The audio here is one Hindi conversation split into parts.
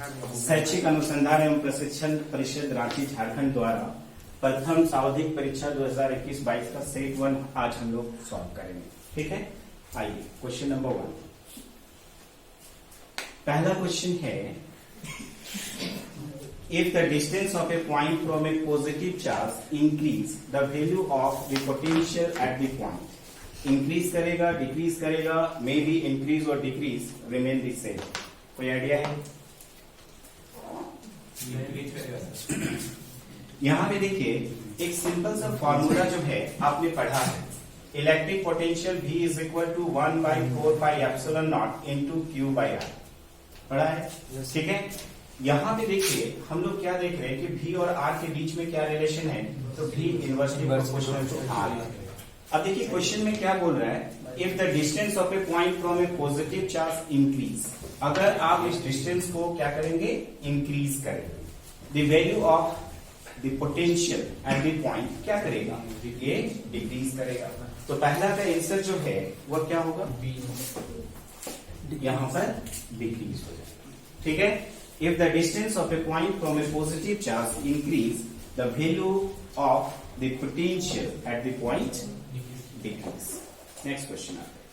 शैक्षिक अनुसंधान एवं प्रशिक्षण परिषद रांची झारखंड द्वारा प्रथम सावधिक परीक्षा 2021-22 का सेट 1 आज हम लोग सॉल्व करेंगे। ठीक है, आइए क्वेश्चन नंबर 1। पहला क्वेश्चन है, if the distance of a point from a positive charge increase, the value of the potential at the point increase करेगा, decrease करेगा, maybe increase or decrease, remain the same। कोई आइडिया है? यहाँ पे देखिए एक सिंपल सा फॉर्मूला जो है आपने पढ़ा है, electric potential V is equal to 1/4 pi epsilon naught into Q by R पढ़ा है। ठीक है, यहाँ पे देखिए हम लोग क्या देख रहे हैं कि V और R के बीच में क्या रिलेशन है, तो V inversely proportional to R है। अब देखिए क्वेश्चन में क्या बोल रहा है, if the distance of A point from A positive charge increase, अगर आप इस डिस्टेंस को क्या करेंगे, इंक्रीज करेंगे, the value of the potential at the point क्या करेगा, ये डिक्रीज करेगा। तो पहला का आंसर जो है वो क्या होगा, यहां पर डिक्रीज हो जाएगा। ठीक है, if the distance of a point from a positive charge increase, the value of the potential at the point decrease। next question आता है।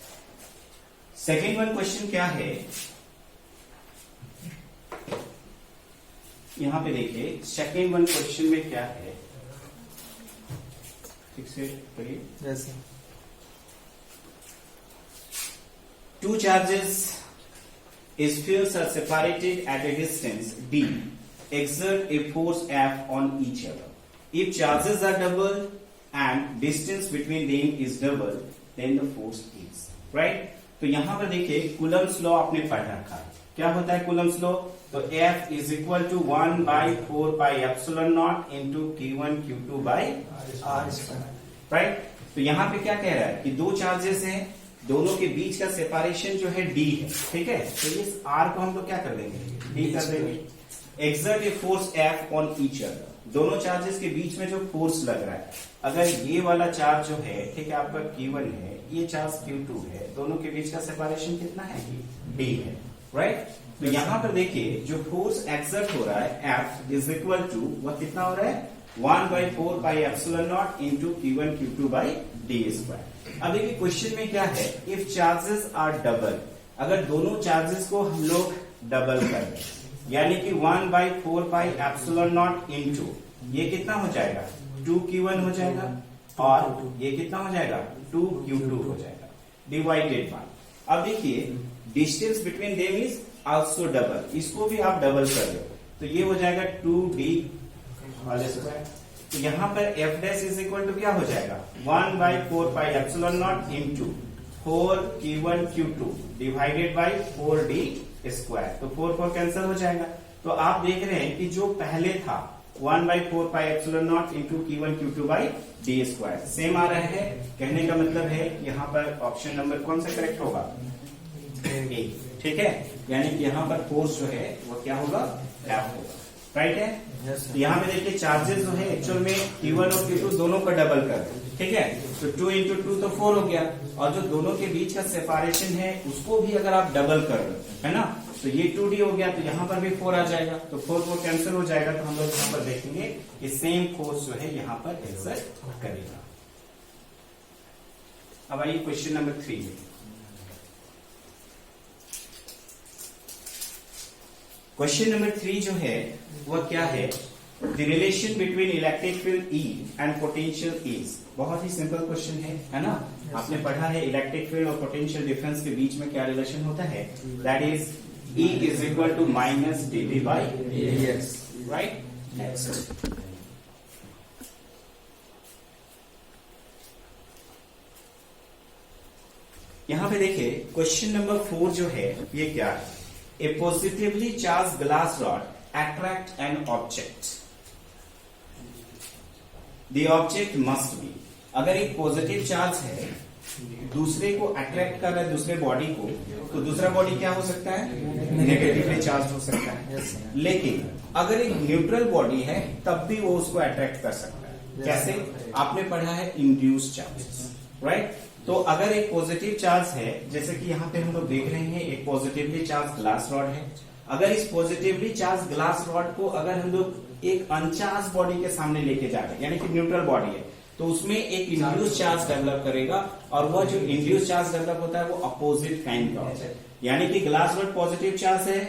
second one question क्या है, यहां पे देखिए second one question में क्या है, ठीक से करिए। two charges is spheres are separated at a distance d, exert a force F on each other। If charges are double and distance between them is double, then the force is right। तो यहां पर देखिए कूलम्स लॉ आपने पढ़ रखा है, क्या होता है कूलम्स लॉ, तो F is equal to 1/4 pi epsilon naught into Q1 Q2 by R right. तो यहां पे क्या कह रहा है कि दो चार्जेस हैं, दोनों के बीच का सेपरेशन जो है d है। ठीक है, तो इस r को हम लोग क्या कर देंगे, d कर देंगे। Exert a force F on each other, दोनों चार्जेस के बीच में जो फोर्स लग रहा है, अगर ये वाला चार्ज जो है, ठीक है, आपका Q1 है, ये चार्ज Q2 है, दोनों के बीच का सेपरेशन कितना है, d है राइट। तो यहां पर देखिए जो फोर्स एक्सर्ट हो रहा है F इज इक्वल टू, वह कितना हो रहा है, 1/4 pi epsilon naught into Q1 Q2 by d square. अब देखिए क्वेश्चन में क्या है, इफ चार्जेस आर डबल, अगर दोनों चार्जेस को हम लोग डबल कर दें, यानी कि 1/4 पाई एप्सिलॉन नॉट इनटू, ये कितना हो जाएगा, 2Q1 हो जाएगा, और ये कितना हो जाएगा, 2Q2 हो जाएगा, डिवाइडेड बाय। अब देखिए distance between them is also double, इसको भी आप डबल कर दो, तो ये हो जाएगा 2D होल स्क्वायर। तो यहां पर F dash is equal to क्या हो जाएगा, 1/4 pi epsilon naught into 4Q1 Q2 divided by 4D square. तो 4 कैंसिल हो जाएगा। तो आप देख रहे हैं कि जो पहले था 1/4 pi epsilon naught into Q1 Q2 by D square same आ रहा है। कहने का मतलब है यहाँ पर ऑप्शन नंबर कौन सा करेक्ट होगा, A। ठीक है, यानी कि यहाँ पर फोर्स जो है वो क्या होगा, F होगा, राइट है। तो यहाँ पे देखिए चार्जेस जो है एक्चुअल में Q1 और Q2 दोनों का डबल कर, ठीक है, तो 2 इंटू 2 तो 4 हो गया, और जो दोनों के बीच का सेपरेशन है उसको भी अगर आप डबल कर दो, है ना, तो ये 2D हो गया, तो यहाँ पर भी 4 आ जाएगा, तो 4 कैंसिल हो जाएगा। तो हम लोग यहाँ पर देखेंगे कि सेम फोर्स जो है यहाँ पर एक्सर्ट करेगा। अब आइए क्वेश्चन नंबर 3 में। क्वेश्चन नंबर 3 जो है वह क्या है, the relation between electric field E and potential is. बहुत ही सिंपल क्वेश्चन है ना, आपने पढ़ा है इलेक्ट्रिक फील्ड और पोटेंशियल डिफरेंस के बीच में क्या रिलेशन होता है, that is E is equal to minus dV by dx right. Next यहां पे देखिए क्वेश्चन नंबर 4 जो है ये क्या है, A positively charged glass rod attract an object. The object must be, अगर एक पॉजिटिव चार्ज है दूसरे को अट्रैक्ट कर रहा है, दूसरे बॉडी को, तो दूसरा बॉडी क्या हो सकता है, नेगेटिवली चार्ज हो सकता है। लेकिन अगर एक न्यूट्रल बॉडी है तब भी वो उसको अट्रैक्ट कर सकता है। कैसे, आपने पढ़ा है इंड्यूस चार्जेस राइट। तो अगर एक पॉजिटिव चार्ज है, जैसे कि यहाँ पे हम लोग देख रहे हैं एक पॉजिटिवली चार्ज ग्लास रॉड है, अगर इस पॉजिटिवली चार्ज ग्लास रॉड को अगर हम लोग एक अनचार्ज बॉडी के सामने लेके जा रहे हैं, यानी कि न्यूट्रल बॉडी है, तो उसमें एक इंड्यूस चार्ज डेवलप करेगा, और वह जो इंड्यूस चार्ज डेवलप होता है वो अपोजिट काइंड का होता है। यानी कि ग्लास रॉड पॉजिटिव चार्ज है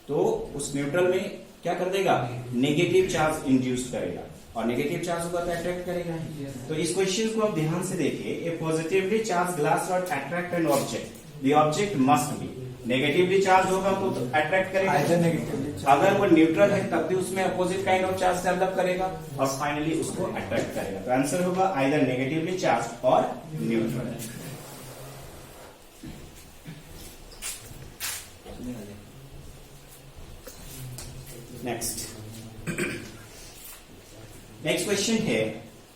तो उस न्यूट्रल में क्या कर देगा, नेगेटिव चार्ज इंड्यूस करेगा, और नेगेटिव चार्ज होगा तो अट्रैक्ट करेगा। तो इस क्वेश्चन को आप ध्यान से देखिए, a positively charge glass rod attract an object, the object must be, negatively charge होगा तो अट्रैक्ट करेगा, अगर वो न्यूट्रल है तब भी उसमें opposite kind of charge develop करेगा, और फाइनली उसको अट्रैक्ट करेगा। तो आंसर होगा आइदर नेगेटिवली चार्ज और neutral. Next question here.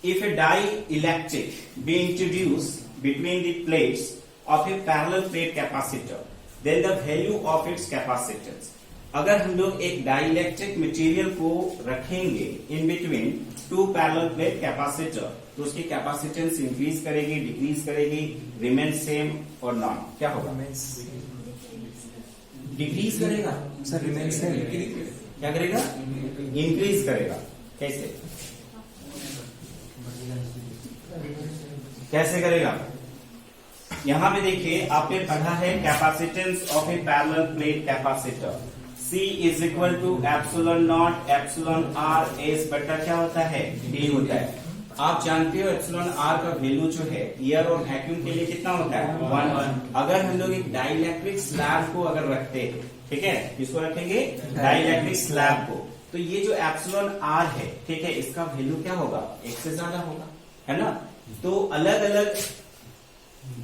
If a dielectric be introduced between the plates of a parallel plate capacitor, then the value of its capacitance. अगर हम लोग एक डाइलेक्ट्रिक मटेरियल को रखेंगे in between two parallel plate capacitor, तो उसकी कैपेसिटेंस इंक्रीज करेगी, डिक्रीज करेगी, रिमेन सेम और नॉन, क्या होगा? डिक्रीज करेगा सर, रिमेन सेम। क्या करेगा? इंक्रीज करेगा। कैसे कैसे करेगा? यहां पे देखिए, आपने पढ़ा है capacitance of a parallel plate capacitor, C is equal to epsilon naught epsilon R S बटा क्या होता है, D होता है। आप जानते हो एप्सिलॉन आर का वैल्यू जो है एयर और वैक्यूम के लिए कितना होता है, 1। अगर हम लोग एक डाइलेक्ट्रिक स्लैब को अगर रखते हैं, ठीक है, इसको रखेंगे डाइलेक्ट्रिक स्लैब को, तो ये जो एप्सिलॉन आर है, ठीक है, इसका वैल्यू क्या होगा, 1 से ज्यादा होगा, है ना। तो अलग अलग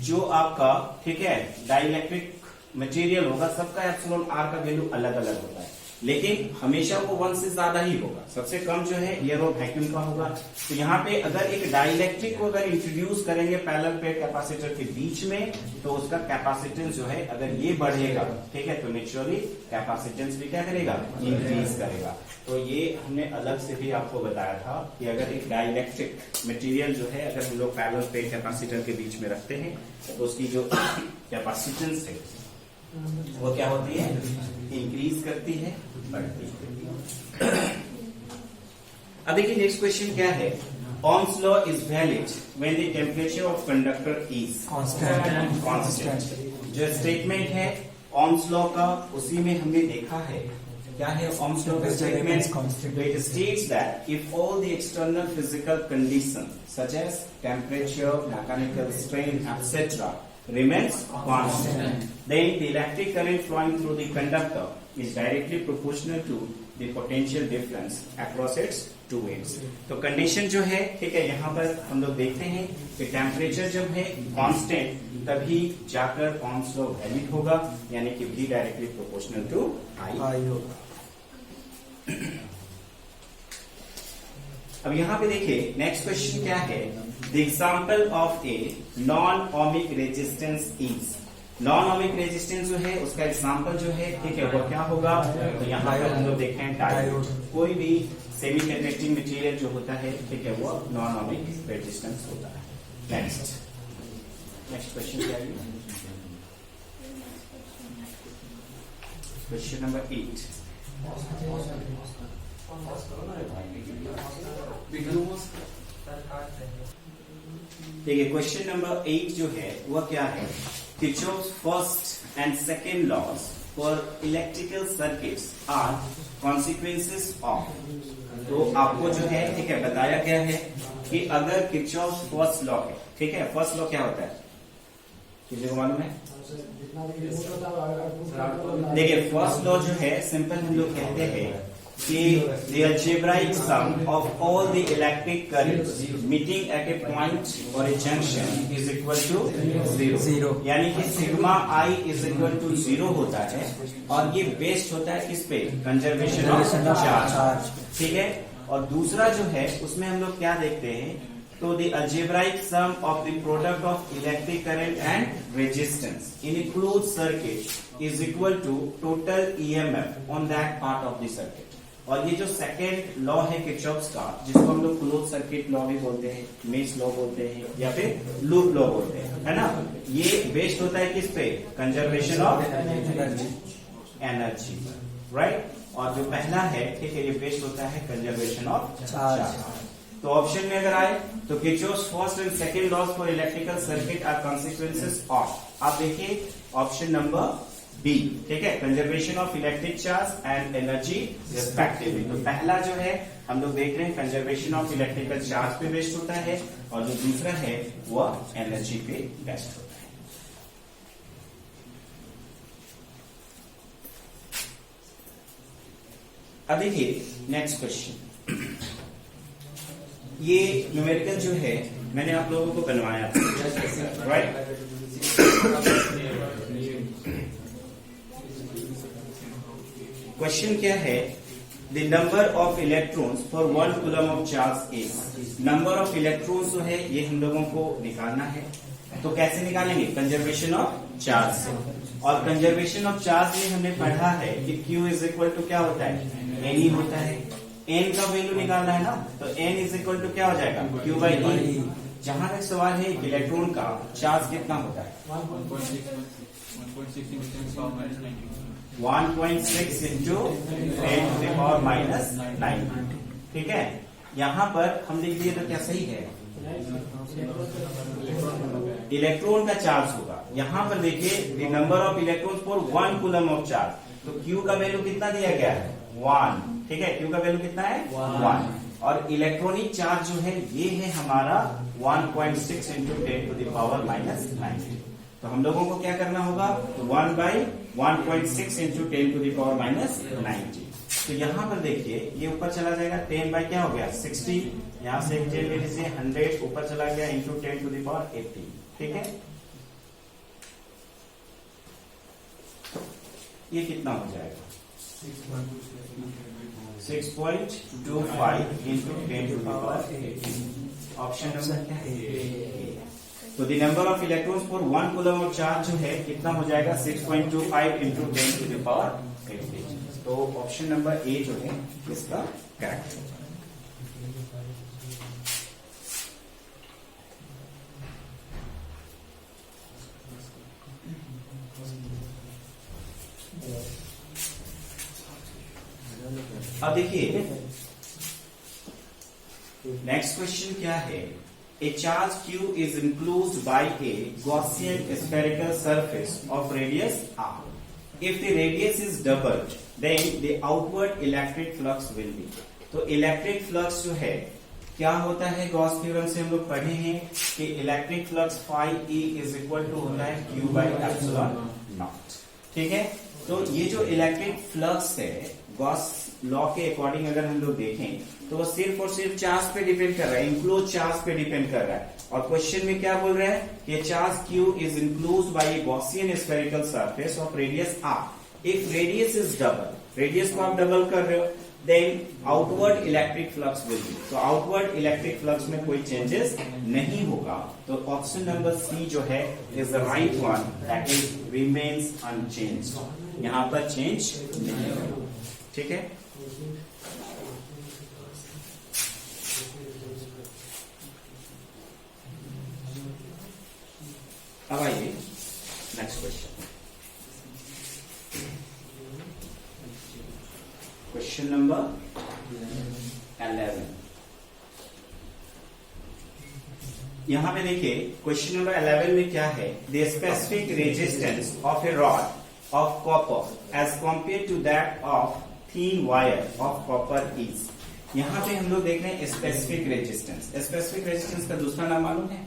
जो आपका, ठीक है, डाइलेक्ट्रिक मटेरियल होगा, सबका एप्सिलॉन आर का वैल्यू अलग अलग होता है, लेकिन हमेशा वो 1 से ज्यादा ही होगा। सबसे कम जो है एयर और वैक्यूम का होगा। तो यहाँ पे अगर एक डाइलेक्ट्रिक को अगर इंट्रोड्यूस करेंगे पैरेलल प्लेट कैपेसिटर के बीच में, तो उसका कैपेसिटेंस जो है अगर ये बढ़ेगा, ठीक है, तो नेचुरली कैपेसिटेंस भी क्या करेगा, इंक्रीज करेगा। तो ये हमने अलग से भी आपको बताया था कि अगर एक डाइलेक्ट्रिक मटेरियल जो है अगर हम लोग पैरेलल प्लेट कैपेसिटर के बीच में रखते हैं, तो उसकी जो कैपेसिटेंस है वो क्या होती है, इंक्रीज करती है, बढ़ती है। अब देखिए नेक्स्ट क्वेश्चन क्या है, Ohm's law is valid when the temperature of conductor is constant। जो स्टेटमेंट है Ohm's law का, उसी में हमने देखा है क्या है Ohm's law का स्टेटमेंट। तो it states that if all the external physical conditions such as temperature, mechanical strain, etc. remains constant, then the electric current flowing through the conductor is directly proportional to the potential difference across its two ends। तो कंडीशन जो है, ठीक है, यहाँ पर हम लोग देखते हैं कि टेम्परेचर जब है कांस्टेंट, तभी जाकर Ohm's law वैलिड होगा, यानी कि V directly proportional to I होगा। अब यहाँ पे देखिए नेक्स्ट क्वेश्चन क्या है, the example of a non ohmic resistance is. Non ohmic resistance जो है उसका एग्जाम्पल जो है, ठीक है, वो क्या होगा? तो यहाँ पर हम लोग देखते हैं डायोड। कोई भी सेमी कंडक्टिंग मटेरियल जो होता है, ठीक है, वो नॉन ओमिक रेजिस्टेंस होता है। नेक्स्ट क्वेश्चन क्या है, क्वेश्चन नंबर 8। देखिए क्वेश्चन नंबर 8 जो है वह क्या है, Kirchhoff's first and second laws for electrical circuits are consequences of. तो आपको जो है, ठीक है, बताया गया है कि अगर किरचॉफ्स फर्स्ट लॉ है, ठीक है, फर्स्ट लॉ क्या होता है, किसी को मालूम है? देखिए फर्स्ट लॉ जो है सिंपल हम लोग कहते हैं कि the algebraic sum of all the electric currents meeting at a point or a junction is equal to 0। यानी कि sigma I is equal to 0 होता है, और ये बेस्ड होता है किस पे, कंजर्वेशन ऑफ चार्ज, ठीक है। और दूसरा जो है उसमें हम लोग क्या देखते हैं, तो the algebraic sum of the product of electric current and resistance in a closed circuit is equal to total EMF on that part of the circuit। और ये जो सेकेंड लॉ है किरचॉफ्स का, जिसको हम लोग क्लोज सर्किट लॉ भी बोलते हैं, मेश लॉ बोलते हैं, या फिर लूप लॉ बोलते हैं, है ना, ये बेस्ड होता है किस पे, कंजर्वेशन ऑफ एनर्जी। राइट, और जो पहला है ठीक है ये बेस्ड होता है कंजर्वेशन ऑफ चार्ज। तो ऑप्शन में अगर आए तो Kirchhoff's first and second laws for electrical circuit are consequences of, आप देखिए ऑप्शन नंबर बी, ठीक है, conservation of electric charge and energy respectively. तो पहला जो है हम लोग देख रहे हैं कंजर्वेशन ऑफ इलेक्ट्रिकल चार्ज पे बेस्ड होता है, और जो दूसरा है वह एनर्जी पे बेस्ड होता है। अब देखिए नेक्स्ट क्वेश्चन, ये न्यूमेरिकल जो है मैंने आप लोगों को बनवाया था, राइट। क्वेश्चन क्या है, the number of electrons for 1 coulomb of charge is, number of electrons जो है ये हम लोगों को निकालना है। तो कैसे निकालेंगे, कंजर्वेशन ऑफ चार्ज से, और कंजर्वेशन ऑफ चार्ज में हमने पढ़ा है कि Q इज इक्वल टू क्या होता है, N ही होता है। N का वैल्यू निकालना है ना, तो N इज इक्वल टू क्या हो जाएगा, Q बाई E। जहां तक सवाल है इलेक्ट्रॉन का चार्ज कितना होता है, 1.6 इंटू 10⁻⁹, ठीक है। यहाँ पर हम लिख दिए तो क्या सही है, इलेक्ट्रॉन का चार्ज होगा। यहाँ पर देखिए number of electron for 1 coulomb of charge, तो Q का वैल्यू कितना दिया गया है, 1, ठीक है। Q का वैल्यू कितना है, 1, और इलेक्ट्रॉनिक चार्ज जो है ये है हमारा 1.6 इंटू 10⁻⁹। तो हम लोगों को क्या करना होगा, 1/1.6 इंटू 10⁻⁹। तो यहाँ पर देखिए ये ऊपर चला जाएगा, 10 बाई क्या हो गया 60, यहाँ से 10 ले लीजिए, 100 ऊपर चला गया इंटू 10⁻80, ठीक है। ये कितना हो जाएगा, 6.25 इंटू 10⁻80। ऑप्शन नंबर क्या है, तो the number of electrons for 1 coulomb of charge जो है कितना हो जाएगा, 6.25 इंटू 10⁻80। तो ऑप्शन नंबर ए जो है इसका करेक्ट है। अब देखिए नेक्स्ट क्वेश्चन क्या है, ए charge Q is enclosed by a Gaussian spherical surface of radius r. If the radius is doubled, then the outward electric flux will be. तो इलेक्ट्रिक फ्लक्स जो है क्या होता है, गॉस थ्योरम से हम लोग पढ़े हैं कि electric flux phi E is equal to होता है Q बाई एप्सिलॉन नॉट, ठीक है। तो ये जो इलेक्ट्रिक फ्लक्स है गॉस लॉ के अकॉर्डिंग अगर हम लोग देखें तो वो सिर्फ और सिर्फ चार्ज पे डिपेंड कर रहा है, इंक्लोज चार्ज पे डिपेंड कर रहा है। और क्वेश्चन में क्या बोल रहा है कि charge Q is enclose by a Gaussian spherical surface of radius r। If radius is double, radius को आप डबल कर रहे हो, then outward electric flux will be. तो आउटवर्ड इलेक्ट्रिक फ्लक्स में कोई चेंजेस नहीं होगा। तो ऑप्शन नंबर सी जो है is the right one, that is remains unchanged. यहाँ पर चेंज नहीं होगा, ठीक है। अब आइए नेक्स्ट क्वेश्चन, क्वेश्चन नंबर 11। यहां पे देखिए क्वेश्चन नंबर 11 में क्या है, the specific resistance of a rod of copper as compare to that of thin wire of copper is. यहां पे हम लोग देख रहे हैं स्पेसिफिक रेजिस्टेंस। स्पेसिफिक रेजिस्टेंस का दूसरा नाम मालूम है,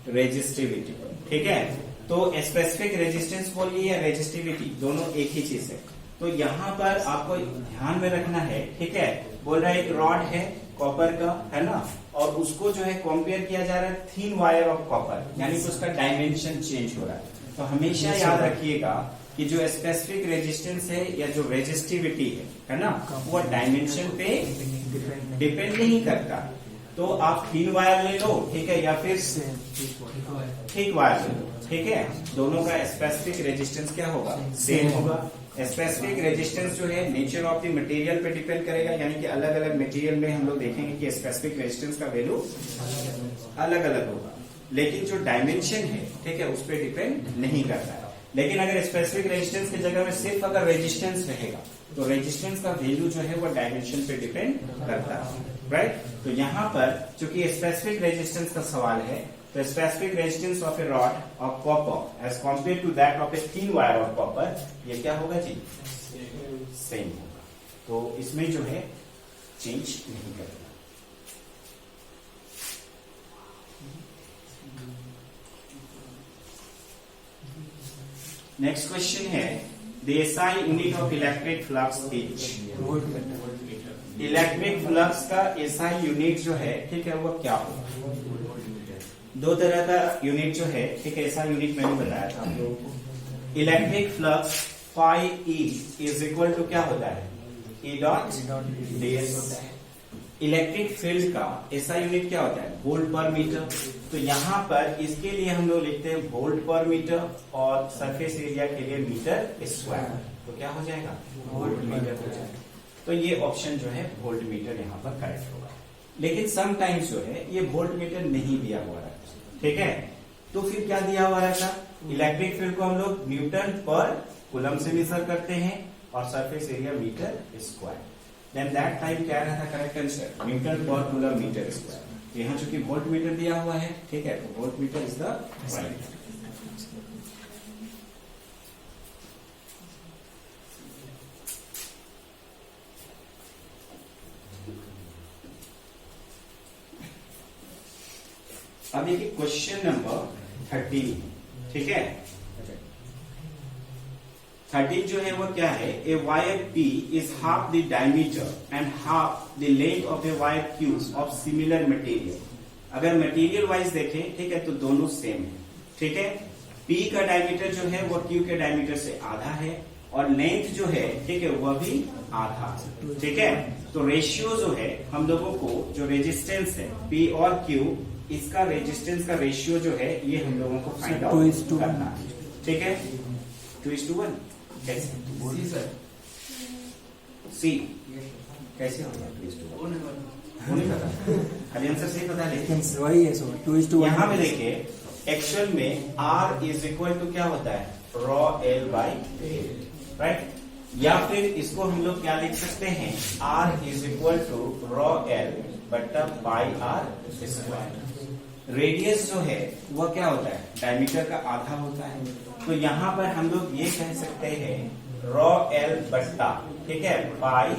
रेजिस्टिविटी, ठीक है। तो स्पेसिफिक रेजिस्टेंस बोलिए या रेजिस्टिविटी, दोनों एक ही चीज है। तो यहाँ पर आपको ध्यान में रखना है, ठीक है। बोल रहा है एक रॉड है कॉपर का, है ना, और उसको जो है कंपेयर किया जा रहा है थिन वायर ऑफ कॉपर, यानी कि उसका डायमेंशन चेंज हो रहा है। तो हमेशा याद रखिएगा कि जो स्पेसिफिक रेजिस्टेंस है या जो रेजिस्टिविटी है ना, वो डायमेंशन पे डिपेंड नहीं करता। तो आप थिन वायर ले लो, ठीक है, या फिर थिक वायर ले लो, ठीक है। दोनों का स्पेसिफिक रेजिस्टेंस क्या होगा, सेम होगा। स्पेसिफिक रेजिस्टेंस जो है नेचर ऑफ द मटेरियल पे डिपेंड करेगा, यानी कि अलग अलग मटेरियल में हम लोग देखेंगे कि स्पेसिफिक रेजिस्टेंस का वैल्यू अलग अलग होगा, लेकिन जो डायमेंशन है, ठीक है, उस पर डिपेंड नहीं करता है। लेकिन अगर स्पेसिफिक रेजिस्टेंस की जगह में सिर्फ अगर रेजिस्टेंस रहेगा तो रेजिस्टेंस का वैल्यू जो है वो डायमेंशन पे डिपेंड करता है, राइट। तो यहाँ पर चूंकि स्पेसिफिक रेजिस्टेंस का सवाल है तो specific resistance of a rod of copper as compare to that of a thin wire of copper, ये क्या होगा जी, सेम होगा। तो इसमें जो है चेंज नहीं करेगा। नेक्स्ट क्वेश्चन है the SI unit of electric flux is, electric flux का एसआई यूनिट जो है, ठीक है, वो क्या होगा। दो तरह का यूनिट जो है, ठीक है, ऐसा यूनिट मैंने बताया था आप लोगों को। Electric flux phi E is equal to क्या होता है, ई डॉट ds होता है। इलेक्ट्रिक फील्ड का ऐसा यूनिट क्या होता है, वोल्ट पर मीटर। तो यहाँ पर इसके लिए हम लोग लिखते हैं वोल्ट पर मीटर और सरफेस एरिया के लिए मीटर स्क्वायर। तो क्या हो जाएगा, वोल्ट मीटर हो जाएगा। तो ये ऑप्शन जो है वोल्ट मीटर यहाँ पर करेक्ट होगा। लेकिन समटाइम्स जो है ये वोल्ट मीटर नहीं दिया हुआ रहता, ठीक है। तो फिर क्या दिया हुआ रहता, इलेक्ट्रिक फील्ड को हम लोग न्यूटन पर कूलम से मेजर करते हैं और surface area metre square. Then that time क्या रहता correct answer, newton per coulomb metre square. यहाँ चूंकि वोल्ट मीटर दिया हुआ है, ठीक है, तो volt meter is the right. अब देखिए क्वेश्चन नंबर 13, ठीक है। 13 जो है वो क्या है, a wire P is half the diameter and half the length of a wire Q of similar material. अगर मटेरियल वाइज देखें, ठीक है, तो दोनों सेम है, ठीक है। P का डायमीटर जो है वो Q के डायमीटर से आधा है और लेंथ जो है, ठीक है, वह भी आधा, ठीक है। तो रेशियो जो है हम लोगों को, जो रेजिस्टेंस है P और Q, इसका रेजिस्टेंस का रेशियो जो है ये हम लोगों को फाइंड आउट करना है, ठीक है। 2:1 कैसे, सी कैसे होगा 2:1, नहीं पता, खाली आंसर सही पता है, लेकिन वही है। सो 2:1 यहाँ पे देखिए एक्चुअल में R इज इक्वल टू क्या होता है, raw L by L, right. या फिर इसको हम लोग क्या लिख सकते हैं, R is equal to rho L बट्टा पाई R स्क्वायर। रेडियस जो है वह क्या होता है, डायमीटर का आधा होता है। तो यहाँ पर हम लोग ये कह सकते हैं रॉ L बट्टा, ठीक है, पाई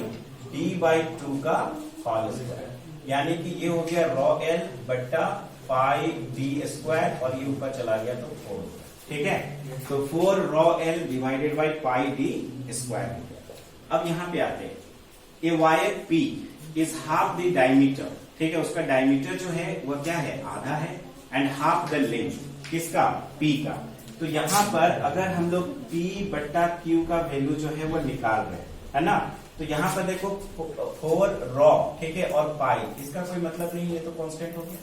D/2 का होल स्क्वायर। यानी कि ये हो गया रॉ L बट्टा पाई D स्क्वायर और ये ऊपर चला गया तो 4, ठीक है। तो 4 rho L divided by pi D square. अब यहाँ पे आते हैं, a wire P is half the diameter, ठीक है, उसका डायमीटर जो है वह क्या है, आधा है, एंड हाफ द लेंथ किसका, P का। तो यहाँ पर अगर हम लोग P बट्टा Q का वैल्यू जो है वो निकाल रहे हैं, है ना। तो यहाँ पर देखो 4 रॉ, ठीक है, और पाई, इसका कोई मतलब नहीं है, तो कांस्टेंट हो गया।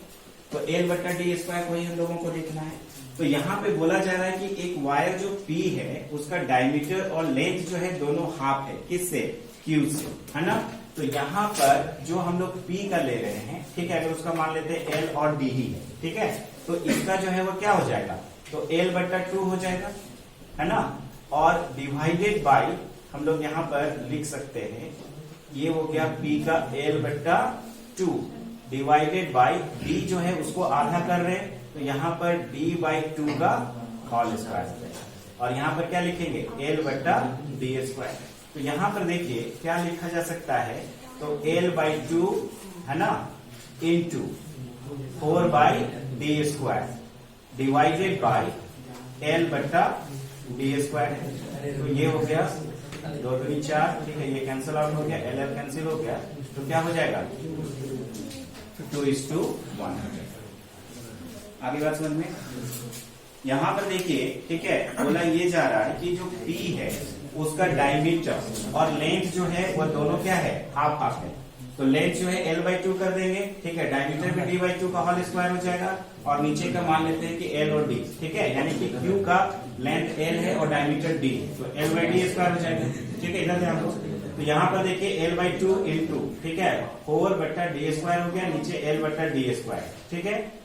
तो L बट्टा D स्क्वायर वही हम लोगों को लिखना है। तो यहाँ पे बोला जा रहा है कि एक वायर जो P है उसका डायमीटर और लेंथ जो है दोनों हाफ है, किससे, Q से, है ना। तो यहाँ पर जो हम लोग P का ले रहे हैं, ठीक है, अगर उसका मान लेते हैं L और D ही है, ठीक है, तो इसका जो है वो क्या हो जाएगा, तो L बट्टा 2 हो जाएगा, है ना। और डिवाइडेड बाई हम लोग यहाँ पर लिख सकते हैं, ये हो गया P का L बट्टा 2 डिवाइडेड बाई D जो है उसको आधा कर रहे हैं, तो यहाँ पर D/2 का होल स्क्वायर। और यहाँ पर क्या लिखेंगे, L बट्टा D स्क्वायर। तो यहाँ पर देखिए क्या लिखा जा सकता है, तो L/2 है ना, into 4/D square divided by L बट्टा D स्क्वायर। तो ये हो गया 2 दूनी 4, ठीक है, ये कैंसिल आउट हो गया, LL कैंसिल हो गया, तो क्या हो जाएगा 2:1। आगे बात समझ में। यहाँ पर देखिए, ठीक है, बोला ये जा रहा है कि जो P है उसका डायमीटर और लेंथ जो है वह दोनों क्या है, हाफ हाफ है। तो लेंथ जो है L/2 कर देंगे, ठीक है, डायमीटर भी D/2 का होल स्क्वायर हो जाएगा, और नीचे का मान लेते हैं कि L और D, ठीक है, यानी कि Q का लेंथ L है और डायमीटर D, तो L/D स्क्वायर हो जाएगा, ठीक है। इधर ध्यान दो, तो यहाँ पर देखिए L/2 इंटू, ठीक है, 4 बट्टा D स्क्वायर हो गया, नीचे L बट्टा D स्क्वायर, ठीक है।